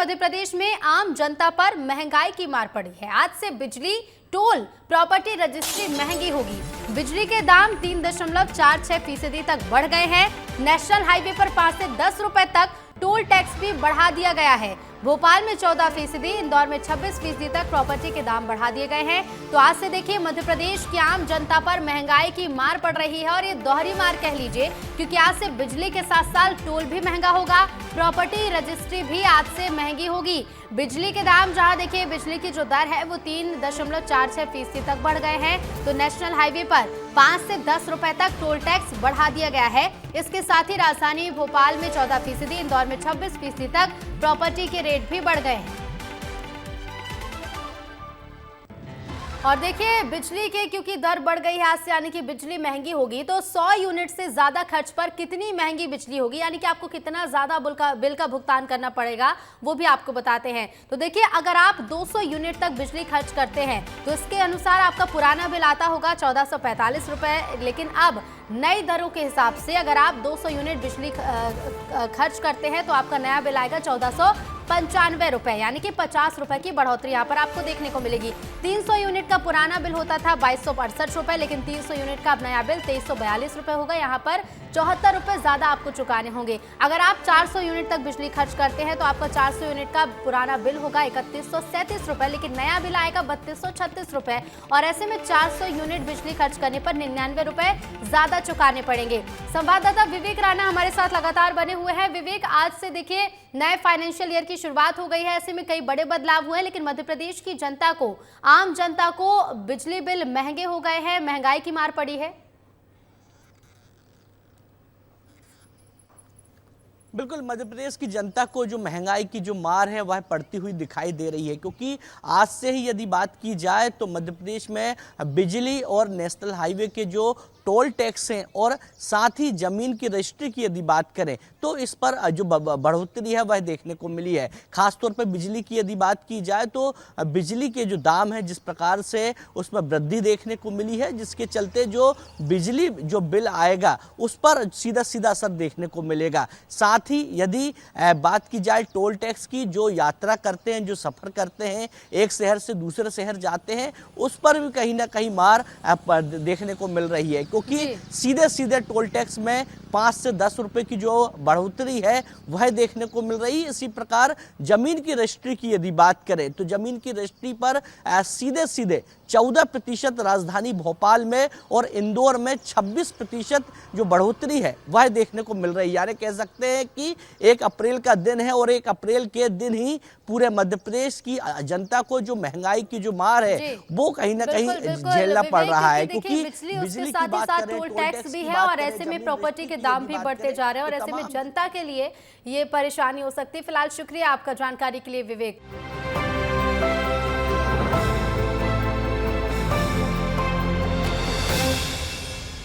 मध्य प्रदेश में आम जनता पर महंगाई की मार पड़ी है। आज से बिजली, टोल, प्रॉपर्टी रजिस्ट्री महंगी होगी। बिजली के दाम 3.46% तक बढ़ गए हैं। नेशनल हाईवे पर 5 से 10 रुपए तक टोल टैक्स भी बढ़ा दिया गया है। भोपाल में 14%, इंदौर में 26% तक प्रॉपर्टी के दाम बढ़ा दिए गए हैं। तो आज से देखिए मध्य प्रदेश की आम जनता पर महंगाई की मार पड़ रही है और ये दोहरी मार कह लीजिए, क्योंकि आज से बिजली के साथ साथ टोल भी महंगा होगा, प्रॉपर्टी रजिस्ट्री भी आज से महंगी होगी। बिजली के दाम जहां देखिए बिजली की जो दर है वो 3.46% तक बढ़ गए हैं। तो नेशनल हाईवे पर 5 से 10 रुपए तक टोल टैक्स बढ़ा दिया गया है। इसके साथ ही राजधानी भोपाल में 14%, इंदौर में 26% तक प्रॉपर्टी के रेट भी बढ़ गए हैं। और देखिए बिजली के क्योंकि दर बढ़ गई है आज से, यानी कि बिजली महंगी होगी, तो 100 यूनिट से ज्यादा खर्च पर कितनी महंगी बिजली होगी, यानी कि आपको कितना ज्यादा बिल का भुगतान करना पड़ेगा वो भी आपको बताते हैं। तो देखिए अगर आप 200 यूनिट तक बिजली खर्च करते हैं तो इसके अनुसार आपका पुराना बिल आता होगा 1445 रुपए, लेकिन अब नई दरों के हिसाब से अगर आप 200 यूनिट बिजली खर्च करते हैं तो आपका नया बिल आएगा 1495 रुपए, यानी कि 50 रुपए की बढ़ोतरी यहाँ पर आपको देखने को मिलेगी। 300 यूनिट का पुराना बिल होता था 2268 रुपए, लेकिन 300 यूनिट का अब नया बिल 2342 रुपए होगा। यहाँ पर 74 रुपए ज्यादा आपको चुकाने होंगे। अगर आप 400 यूनिट तक बिजली खर्च करते हैं तो आपका 400 यूनिट का पुराना बिल होगा 3137 रुपए, लेकिन नया बिल आएगा 3236 रुपए। और ऐसे में 400 यूनिट बिजली खर्च करने पर 99 रुपए ज्यादा चुकाने पड़ेंगे। संवाददाता विवेक राणा हमारे साथ लगातार बने हुए हैं। विवेक, आज से देखिए नए फाइनेंशियल ईयर की शुरुआत हो गई है, ऐसे में कई बड़े बदलाव हुए हैं, लेकिन मध्य प्रदेश की जनता को, आम जनता को बिजली बिल महंगे हो गए हैं, महंगाई की मार पड़ी है। बिल्कुल, मध्य प्रदेश की जनता को जो महंगाई की जो मार है वह पड़ती हुई दिखाई दे रही है, क्योंकि आज से ही यदि बात की जाए तो मध्य प्रदेश में बिजली और नेशनल हाईवे के जो टोल टैक्स हैं और साथ ही ज़मीन की रजिस्ट्री की यदि बात करें तो इस पर जो बढ़ोतरी है वह देखने को मिली है। खासतौर पर बिजली की यदि बात की जाए तो बिजली के जो दाम है जिस प्रकार से उसमें वृद्धि देखने को मिली है, जिसके चलते जो बिजली जो बिल आएगा उस पर सीधा सीधा असर देखने को मिलेगा। साथ ही यदि बात की जाए टोल टैक्स की, जो यात्रा करते हैं, जो सफ़र करते हैं, एक शहर से दूसरे शहर जाते हैं, उस पर भी कहीं ना कहीं मार देखने को मिल रही है, क्योंकि सीधे सीधे टोल टैक्स में 5 से 10 रुपए की जो बढ़ोतरी है वह देखने को मिल रही है। इसी प्रकार जमीन की रजिस्ट्री की यदि बात करें तो जमीन की रजिस्ट्री पर सीधे सीधे 14% राजधानी भोपाल में और इंदौर में 26% जो बढ़ोतरी है वह देखने को मिल रही है। यानी कह सकते हैं कि 1 अप्रैल का दिन है और 1 अप्रैल के दिन ही पूरे मध्य प्रदेश की जनता को जो महंगाई की जो मार है वो कहीं ना कहीं झेलना पड़ रहा है, क्योंकि बिजली की बात करें, टोल टैक्स भी है और ऐसे में प्रॉपर्टी के दाम भी बढ़ते जा रहे हैं और ऐसे में जनता के लिए ये परेशानी हो सकती है। फिलहाल शुक्रिया आपका जानकारी के लिए विवेक।